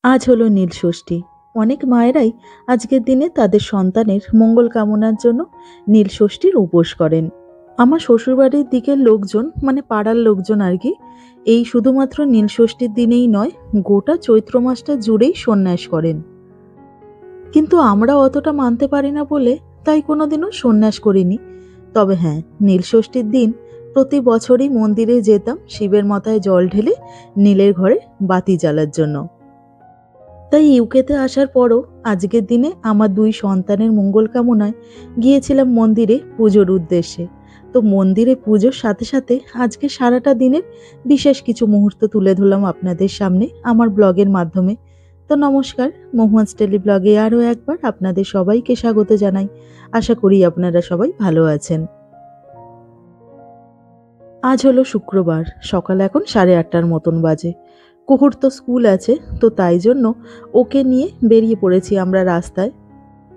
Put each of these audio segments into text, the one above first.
আজ হলো নীলষষ্ঠী। অনেক মায়েরাই আজকের দিনে তাদের সন্তানের মঙ্গল কামনার জন্য নীলষষ্ঠীর উপোস করেন। আমার শ্বশুরবাড়ির দিকের লোকজন মানে পাড়ার লোকজন আর কি, এই শুধুমাত্র নীলষষ্ঠীর দিনেই নয়, গোটা চৈত্র মাসটা জুড়েই সন্ন্যাস করেন। কিন্তু আমরা অতটা মানতে পারি না বলে তাই কোনোদিনও সন্ন্যাস করিনি। তবে হ্যাঁ, নীলষষ্ঠীর দিন প্রতি বছরই মন্দিরে যেতাম শিবের মাথায় জল ঢেলে নীলের ঘরে বাতি জ্বালার জন্য। তাই ইউকেতে আসার পরও আজকের দিনে আমার দুই সন্তানের মঙ্গল কামনায় গিয়েছিলাম মন্দিরে পুজোর উদ্দেশ্যে। তো মন্দিরে পুজোর সাথে সাথে আজকে সারাটা দিনের বিশেষ কিছু মুহূর্ত তুলে ধরলাম আপনাদের সামনে আমার ব্লগের মাধ্যমে। তো নমস্কার, মোহনস ডেইলি ব্লগে আরও একবার আপনাদের সবাইকে স্বাগত জানাই। আশা করি আপনারা সবাই ভালো আছেন। আজ হলো শুক্রবার, সকাল এখন 8:30টার মতন বাজে। কুকুর তো স্কুল আছে, তো তাই জন্য ওকে নিয়ে বেরিয়ে পড়েছি আমরা রাস্তায়।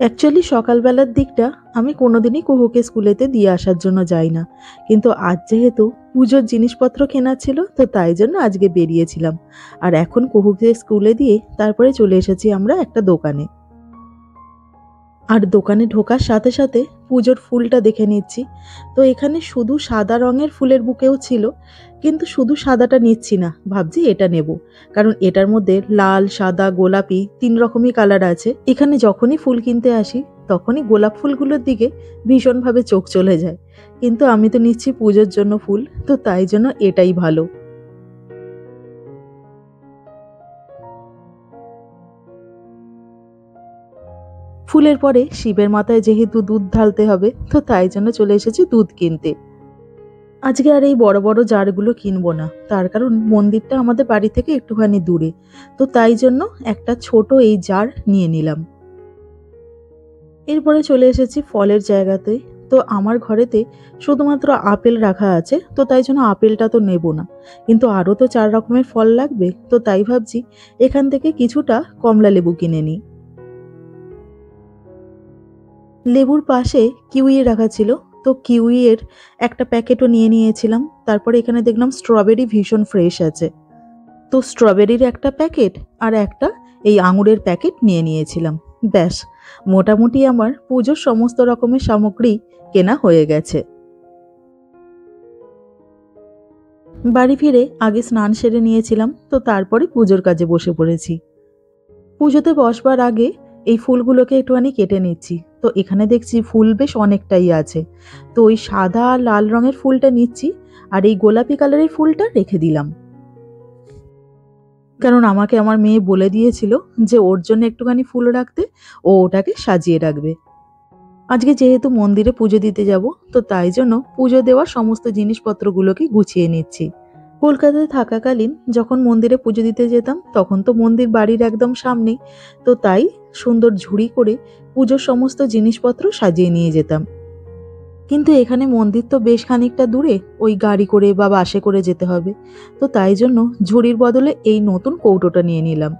অ্যাকচুয়ালি সকালবেলার দিকটা আমি কোনোদিনই কুহুকে স্কুলেতে দিয়ে আসার জন্য যাই না, কিন্তু আজ যেহেতু পুজোর জিনিসপত্র কেনার ছিল, তো তাই জন্য আজকে বেরিয়েছিলাম। আর এখন কুহুকে স্কুলে দিয়ে তারপরে চলে এসেছি আমরা একটা দোকানে। আর দোকানে ঢোকার সাথে সাথে পুজোর ফুলটা দেখে নিচ্ছি। তো এখানে শুধু সাদা রঙের ফুলের বুকেও ছিল, কিন্তু শুধু সাদাটা নিচ্ছি না, ভাবছি এটা নেব। কারণ এটার মধ্যে লাল, সাদা, গোলাপি 3 রকমই কালার আছে। এখানে যখনই ফুল কিনতে আসি তখনই গোলাপ ফুলগুলোর দিকে ভীষণভাবে চোখ চলে যায়, কিন্তু আমি তো নিচ্ছি পুজোর জন্য ফুল, তো তাই জন্য এটাই ভালো। ফুলের পরে শিবের মাথায় যেহেতু দুধ ঢালতে হবে, তো তাই জন্য চলে এসেছি দুধ কিনতে। আজকে আর এই বড় বড় জারগুলো কিনবো না, তার কারণ মন্দিরটা আমাদের বাড়ি থেকে একটুখানি দূরে। তো তাই জন্য একটা ছোট এই জার নিয়ে নিলাম। এরপরে চলে এসেছি ফলের জায়গাতে। তো আমার ঘরেতে শুধুমাত্র আপেল রাখা আছে, তো তাই জন্য আপেলটা তো নেব না, কিন্তু আরও তো 4 রকমের ফল লাগবে। তো তাই ভাবছি এখান থেকে কিছুটা কমলা লেবু কিনে নিই। লেবুর পাশে কিউই রাখা ছিল, তো কিউই এর একটা প্যাকেটও নিয়ে নিয়েছিলাম। তারপরে এখানে দেখলাম স্ট্রবেরি ভীষণ ফ্রেশ আছে, তো স্ট্রবেরির একটা প্যাকেট আর একটা এই আঙুরের প্যাকেট নিয়ে নিয়েছিলাম। ব্যাস, মোটামুটি আমার পুজোর সমস্ত রকমের সামগ্রী কেনা হয়ে গেছে। বাড়ি ফিরে আগে স্নান সেরে নিয়েছিলাম, তো তারপরে পুজোর কাজে বসে পড়েছি। পুজোতে বসবার আগে এই ফুলগুলোকে একটুখানি কেটে নিচ্ছি। তো এখানে দেখছি ফুল বেশ অনেকটাই আছে, তো ওই সাদা আর লাল রঙের ফুলটা নিচ্ছি, আর এই গোলাপি কালারের ফুলটা রেখে দিলাম। কারণ আমাকে আমার মেয়ে বলে দিয়েছিল যে ওর জন্য একটুখানি ফুল রাখতে, ও ওটাকে সাজিয়ে রাখবে। আজকে যেহেতু মন্দিরে পুজো দিতে যাব, তো তাই জন্য পুজো দেওয়ার সমস্ত জিনিসপত্রগুলোকে গুছিয়ে নিচ্ছি। কলকাতায় থাকাকালীন যখন মন্দিরে পুজো দিতে যেতাম তখন তো মন্দির বাড়ির একদম সামনেই, তো তাই সুন্দর ঝুড়ি করে পুজোর সমস্ত জিনিসপত্র সাজিয়ে নিয়ে যেতাম। কিন্তু এখানে মন্দির তো বেশ খানিকটা দূরে, ওই গাড়ি করে বা বাসে করে যেতে হবে। তো তাই জন্য ঝুড়ির বদলে এই নতুন কৌটোটা নিয়ে নিলাম।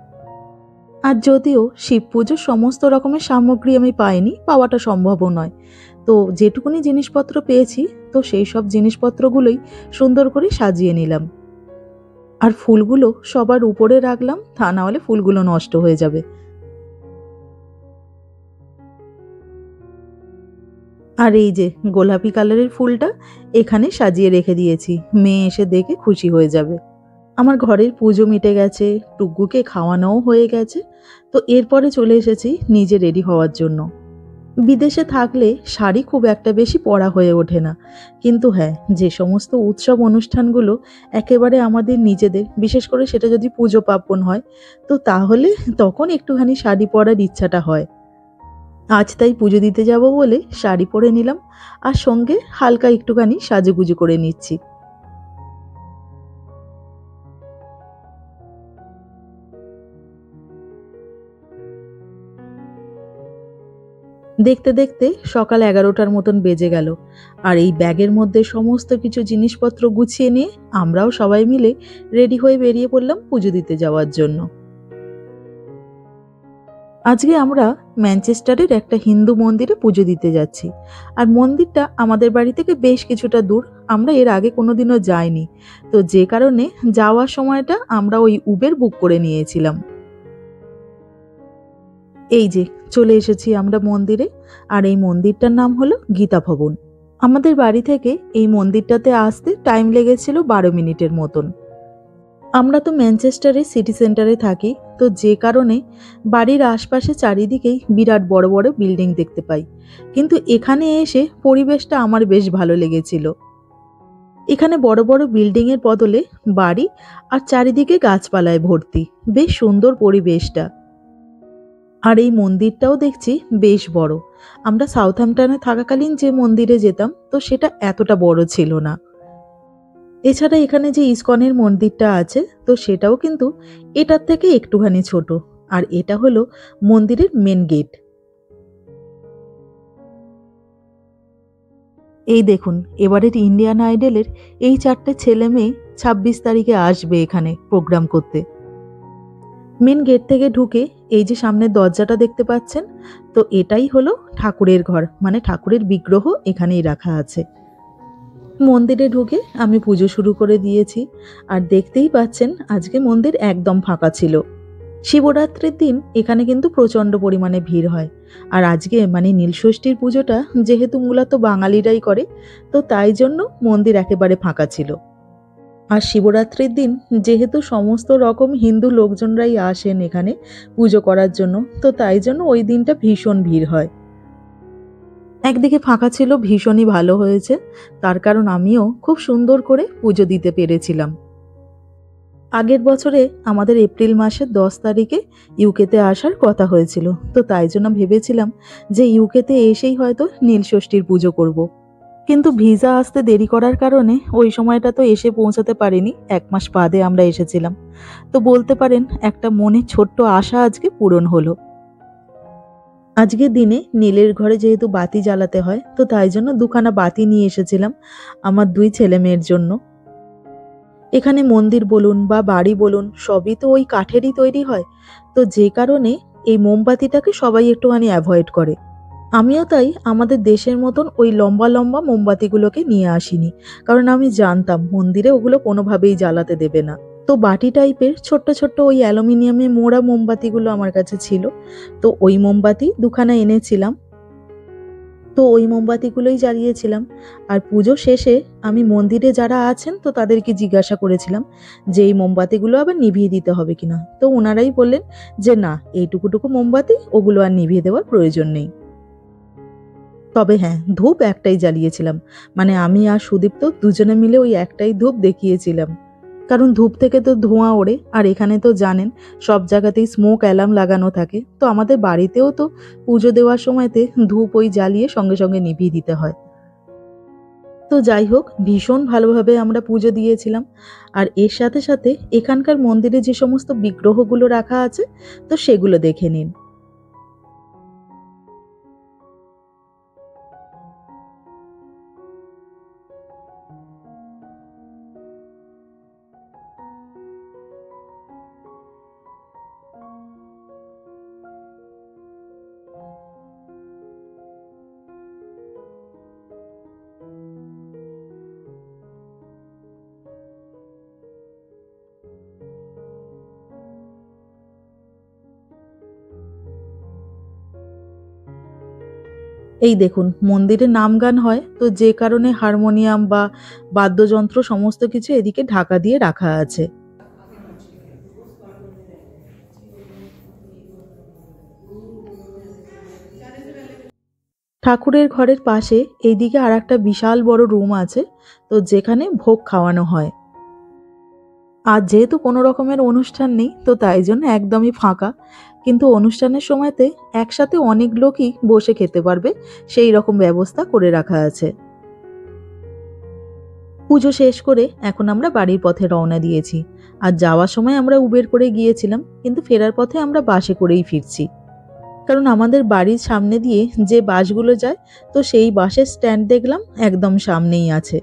আর যদিও শিব পুজোর সমস্ত রকমের সামগ্রী আমি পাইনি, পাওয়াটা সম্ভবও নয়, তো যেটুকুনি জিনিসপত্র পেয়েছি, তো সেই সব জিনিসপত্রগুলোই সুন্দর করে সাজিয়ে নিলাম। আর ফুলগুলো সবার উপরে রাখলাম, তা না হলে ফুলগুলো নষ্ট হয়ে যাবে। আর এই যে গোলাপি কালারের ফুলটা এখানে সাজিয়ে রেখে দিয়েছি, মেয়ে এসে দেখে খুশি হয়ে যাবে। আমার ঘরের পুজো মিটে গেছে, টুকুকে খাওয়ানোও হয়ে গেছে। তো এরপরে চলে এসেছি নিজে রেডি হওয়ার জন্য। বিদেশে থাকলে শাড়ি খুব একটা বেশি পরা হয়ে ওঠে না, কিন্তু হ্যাঁ, যে সমস্ত উৎসব অনুষ্ঠানগুলো একেবারে আমাদের নিজেদের, বিশেষ করে সেটা যদি পুজো পার্বণ হয়, তো তাহলে তখন একটুখানি শাড়ি পরার ইচ্ছাটা হয়। আজ তাই পুজো দিতে যাব বলে শাড়ি পরে নিলাম, আর সঙ্গে হালকা একটুখানি সাজুগুজু করে নিচ্ছি। দেখতে দেখতে সকাল 11টার মতন বেজে গেল, আর এই ব্যাগের মধ্যে সমস্ত কিছু জিনিসপত্র গুছিয়ে নিয়ে আমরাও সবাই মিলে রেডি হয়ে বেরিয়ে পড়লাম পুজো দিতে যাওয়ার জন্য। আজকে আমরা ম্যানচেস্টারের একটা হিন্দু মন্দিরে পুজো দিতে যাচ্ছি। আর মন্দিরটা আমাদের বাড়ি থেকে বেশ কিছুটা দূর, আমরা এর আগে কোনোদিনও যাইনি। তো যে কারণে যাওয়ার সময়টা আমরা ওই উবের বুক করে নিয়েছিলাম। এই যে চলে এসেছি আমরা মন্দিরে, আর এই মন্দিরটার নাম হলো গীতা ভবন। আমাদের বাড়ি থেকে এই মন্দিরটাতে আসতে টাইম লেগেছিল 12 মিনিটের মতন। আমরা তো ম্যানচেস্টারে সিটি সেন্টারে থাকি, তো যে কারণে বাড়ির আশপাশে চারিদিকেই বিরাট বড় বড় বিল্ডিং দেখতে পাই, কিন্তু এখানে এসে পরিবেশটা আমার বেশ ভালো লেগেছিল। এখানে বড় বড় বিল্ডিং এর বদলে বাড়ি আর চারিদিকে গাছপালায় ভর্তি, বেশ সুন্দর পরিবেশটা। আর এই মন্দিরটাও দেখছি বেশ বড়। আমরা সাউথহ্যাম্পটনে থাকাকালীন যে মন্দিরে যেতাম, তো সেটা এতটা বড় ছিল না। এছাড়া এখানে যে ইসকনের মন্দিরটা আছে, তো সেটাও কিন্তু এটার থেকে একটুখানি ছোট। আর এটা হলো মন্দিরের মেন গেট। এই দেখুন, এবারের ইন্ডিয়ান আইডলের এই 4টে ছেলে মেয়ে 26 তারিখে আসবে এখানে প্রোগ্রাম করতে। মেন গেট থেকে ঢুকে এই যে সামনের দরজাটা দেখতে পাচ্ছেন, তো এটাই হলো ঠাকুরের ঘর, মানে ঠাকুরের বিগ্রহ এখানেই রাখা আছে। মন্দিরে ঢুকে আমি পুজো শুরু করে দিয়েছি, আর দেখতেই পাচ্ছেন আজকে মন্দির একদম ফাঁকা ছিল। শিবরাত্রির দিন এখানে কিন্তু প্রচণ্ড পরিমাণে ভিড় হয়, আর আজকে মানে নীলষষ্ঠীর পুজোটা যেহেতু মূলত বাঙালিরাই করে, তো তাই জন্য মন্দির একেবারে ফাঁকা ছিল। আর শিবরাত্রির দিন যেহেতু সমস্ত রকম হিন্দু লোকজনরাই আসেন এখানে পুজো করার জন্য, তো তাই জন্য ওই দিনটা ভীষণ ভিড় হয়। একদিকে ফাঁকা ছিল, ভীষণই ভালো হয়েছে, তার কারণ আমিও খুব সুন্দর করে পুজো দিতে পেরেছিলাম। আগের বছরে আমাদের এপ্রিল মাসের 10 তারিখে ইউকেতে আসার কথা হয়েছিল, তো তাই জন্য ভেবেছিলাম যে ইউকেতে এসেই হয়তো নীলষষ্ঠীর পুজো করব। কিন্তু ভিসা আসতে দেরি করার কারণে ওই সময়টা তো এসে পৌঁছাতে পারিনি, 1 মাস বাদে আমরা এসেছিলাম। তো বলতে পারেন একটা মনের ছোট্ট আশা আজকে পূরণ হলো। আজকের দিনে নীলের ঘরে যেহেতু বাতি জ্বালাতে হয়, তো তাই জন্য 2খানা বাতি নিয়ে এসেছিলাম আমার 2 ছেলে মেয়ের জন্য। এখানে মন্দির বলুন বা বাড়ি বলুন, সবই তো ওই কাঠেরই তৈরি হয়, তো যে কারণে এই মোমবাতিটাকে সবাই একটুখানি অ্যাভয়েড করে। আমিও তাই আমাদের দেশের মতন ওই লম্বা লম্বা মোমবাতিগুলোকে নিয়ে আসিনি, কারণ আমি জানতাম মন্দিরে ওগুলো কোনোভাবেই জ্বালাতে দেবে না। তো বাটি টাইপের ছোট্ট ছোট্ট ওই অ্যালুমিনিয়ামে মোড়া মোমবাতিগুলো আমার কাছে ছিল, তো ওই মোমবাতি 2খানা এনেছিলাম। তো ওই মোমবাতিগুলোই জ্বালিয়েছিলাম। আর পুজো শেষে আমি মন্দিরে যারা আছেন তো তাদেরকে জিজ্ঞাসা করেছিলাম যে এই মোমবাতিগুলো আবার নিভিয়ে দিতে হবে কিনা, তো ওনারাই বললেন যে না, এইটুকুটুকু মোমবাতি ওগুলো আর নিভিয়ে দেওয়ার প্রয়োজন নেই। তবে হ্যাঁ, ধূপ একটাই জ্বালিয়েছিলাম, মানে আমি আর সুদীপ্ত দুজনে মিলে ওই একটাই ধূপ দেখিয়েছিলাম, কারণ ধূপ থেকে তো ধোঁয়া ওড়ে, আর এখানে তো জানেন সব জায়গাতেই স্মোক অ্যালার্ম লাগানো থাকে, তো আমাদের বাড়িতেও তো পুজো দেওয়ার সময়তে ধূপ ওই জ্বালিয়ে সঙ্গে সঙ্গে নিভিয়ে দিতে হয়। তো যাই হোক, ভীষণ ভালোভাবে আমরা পুজো দিয়েছিলাম। আর এর সাথে সাথে এখানকার মন্দিরে যে সমস্ত বিগ্রহগুলো রাখা আছে, তো সেগুলো দেখে নিন। এই দেখুন, মন্দিরে নাম গান হয়, তো যে কারণে হারমোনিয়াম বা বাদ্যযন্ত্র সমস্ত কিছু এদিকে ঢাকা দিয়ে রাখা আছে। ঠাকুরের ঘরের পাশে এইদিকে আর একটা বিশাল বড় রুম আছে, তো যেখানে ভোগ খাওয়ানো হয়। আর যেহেতু কোনো রকমের অনুষ্ঠান নেই, তো তাই জন্য একদমই ফাঁকা, কিন্তু অনুষ্ঠানের সময়তে একসাথে অনেক লোকই বসে খেতে পারবে, সেই রকম ব্যবস্থা করে রাখা আছে। পুজো শেষ করে এখন আমরা বাড়ির পথে রওনা দিয়েছি। আর যাওয়ার সময় আমরা উবের করে গিয়েছিলাম, কিন্তু ফেরার পথে আমরা বাসে করেই ফিরছি, কারণ আমাদের বাড়ির সামনে দিয়ে যে বাসগুলো যায়, তো সেই বাসের স্ট্যান্ড দেখলাম একদম সামনেই আছে।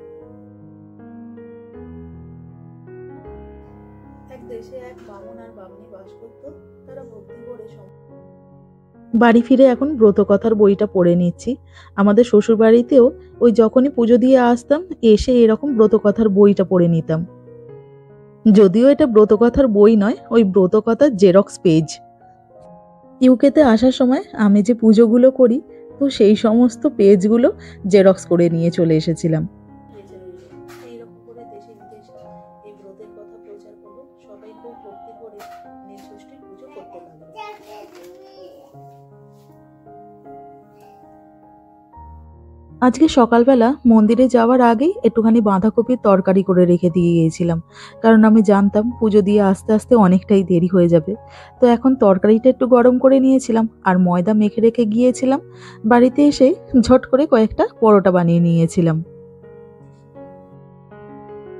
এক দেশে এক বামুন আর বামুনি বাস করত, তারা ভক্তি করে বাড়ি ফিরে এখন ব্রতকথার বইটা পড়ে নিচ্ছি। আমাদের শ্বশুর বাড়িতেও ওই যখনই পুজো দিয়ে আসতাম, এসে এরকম ব্রতকথার বইটা পড়ে নিতাম। যদিও এটা ব্রতকথার বই নয়, ওই ব্রতকথার জেরক্স পেজ। ইউকেতে আসার সময় আমি যে পুজোগুলো করি, তো সেই সমস্ত পেজগুলো জেরক্স করে নিয়ে চলে এসেছিলাম। এইরকম করে দেশে বিদেশে এই ব্রতের কথা প্রচার করলো, সবাই খুব ভক্তি করে নীলষষ্ঠীর পুজো করতে লাগলো। আজকে সকালবেলা মন্দিরে যাওয়ার আগেই একটুখানি বাঁধাকপির তরকারি করে রেখে দিয়ে গিয়েছিলাম, কারণ আমি জানতাম পুজো দিয়ে আস্তে আস্তে অনেকটাই দেরি হয়ে যাবে। তো এখন তরকারিটা একটু গরম করে নিয়েছিলাম আর ময়দা মেখে রেখে গিয়েছিলাম। বাড়িতে এসে ঝট করে কয়েকটা পরোটা বানিয়ে নিয়েছিলাম।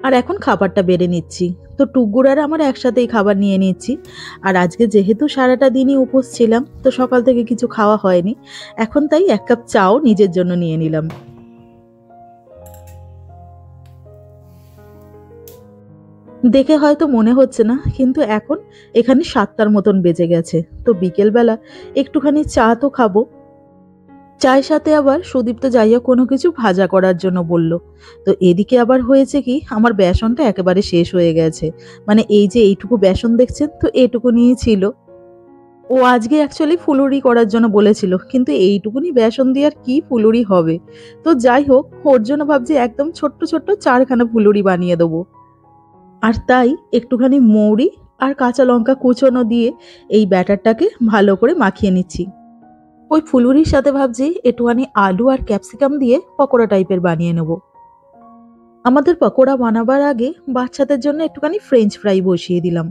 আর এখন খাবারটা বেড়ে নিচ্ছি। তো টুকগুর আর আমার একসাথেই খাবার নিয়ে নিচ্ছি। আর আজকে যেহেতু সারাটা দিনই উপোস ছিলাম, তো সকাল থেকে কিছু খাওয়া হয়নি। এখন তাই 1 কাপ চাও নিজের জন্য নিয়ে নিলাম। দেখে হয়তো মনে হচ্ছে না, কিন্তু এখন এখানে 7টার মতন বেজে গেছে। তো বিকেলবেলা একটুখানি চা তো খাবো। চায়ের সাথে আবার সুদীপ্ত যাই হোক কোনো কিছু ভাজা করার জন্য বলল। তো এদিকে আবার হয়েছে কি, আমার বেসনটা একেবারে শেষ হয়ে গেছে। মানে এই যে এইটুকু বেসন দেখছেন, তো এইটুকু নিয়েই ছিল। ও আজকে অ্যাকচুয়ালি ফুলুরি করার জন্য বলেছিল, কিন্তু এইটুকুনি বেসন দিয়ে আর কি ফুলুরি হবে। তো যাই হোক, ওর জন্য ভাবছি একদম ছোট্ট ছোট্ট 4খানা ফুলুরি বানিয়ে দেবো। আর তাই একটুখানি মৌরি আর কাঁচা লঙ্কা কুচোনো দিয়ে এই ব্যাটারটাকে ভালো করে মাখিয়ে নিচ্ছি। ওই ফুলুরির সাথে ভাবছি একটুখানি আলু আর ক্যাপসিকাম দিয়ে পকোড়া টাইপের বানিয়ে নেব। আমাদের পকোড়া বানাবার আগে বাচ্চাদের জন্য একটুখানি ফ্রেঞ্চ ফ্রাই বসিয়ে দিলাম,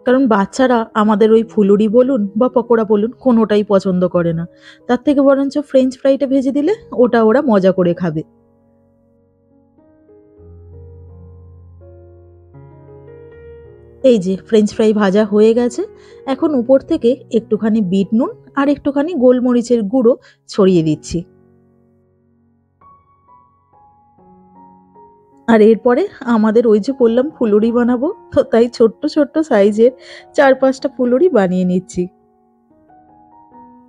কারণ বাচ্চারা আমাদের ওই ফুলুরি বলুন বা পকোড়া বলুন কোনোটাই পছন্দ করে না। তার থেকে বরঞ্চ ফ্রেঞ্চ ফ্রাইটা ভেজে দিলে ওটা ওরা মজা করে খাবে। এই যে ফ্রেঞ্চ ফ্রাই ভাজা হয়ে গেছে। এখন উপর থেকে একটুখানি বিট নুন আর একটুখানি গোলমরিচের গুঁড়ো ছড়িয়ে দিচ্ছি। আর এরপরে আমাদের ওই যে বললাম ফুলুরি বানাবো, তো তাই ছোট্ট ছোট্ট সাইজের 4-5টা ফুলুরি বানিয়ে নিচ্ছি।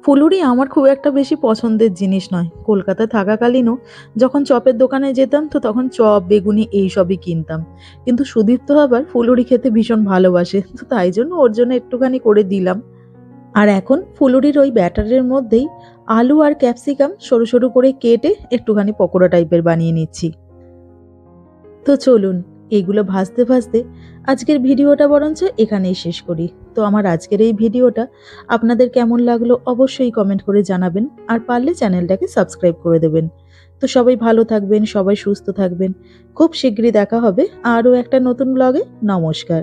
ফুলুরি আমার খুব একটা বেশি পছন্দের জিনিস নয়। কলকাতায় থাকাকালীনও যখন চপের দোকানে যেতাম, তো তখন চপ, বেগুনি এইসবই কিনতাম। কিন্তু সুদীপ্ত আবার ফুলুরি খেতে ভীষণ ভালোবাসে, তো তাই জন্য ওর জন্য একটুখানি করে দিলাম। আর এখন ফুলুরির ওই ব্যাটারের মধ্যেই আলু আর ক্যাপসিকাম সরু সরু করে কেটে একটুখানি পকোড়া টাইপের বানিয়ে নিচ্ছি। তো চলুন এগুলো ভাজতে ভাজতে আজকের ভিডিওটা বরঞ্চ এখানেই শেষ করি। তো আমার আজকের এই ভিডিওটা আপনাদের কেমন লাগলো অবশ্যই কমেন্ট করে জানাবেন, আর পারলে চ্যানেলটাকে সাবস্ক্রাইব করে দেবেন। তো সবাই ভালো থাকবেন, সবাই সুস্থ থাকবেন। খুব শীঘ্রই দেখা হবে আরও একটা নতুন ব্লগে। নমস্কার।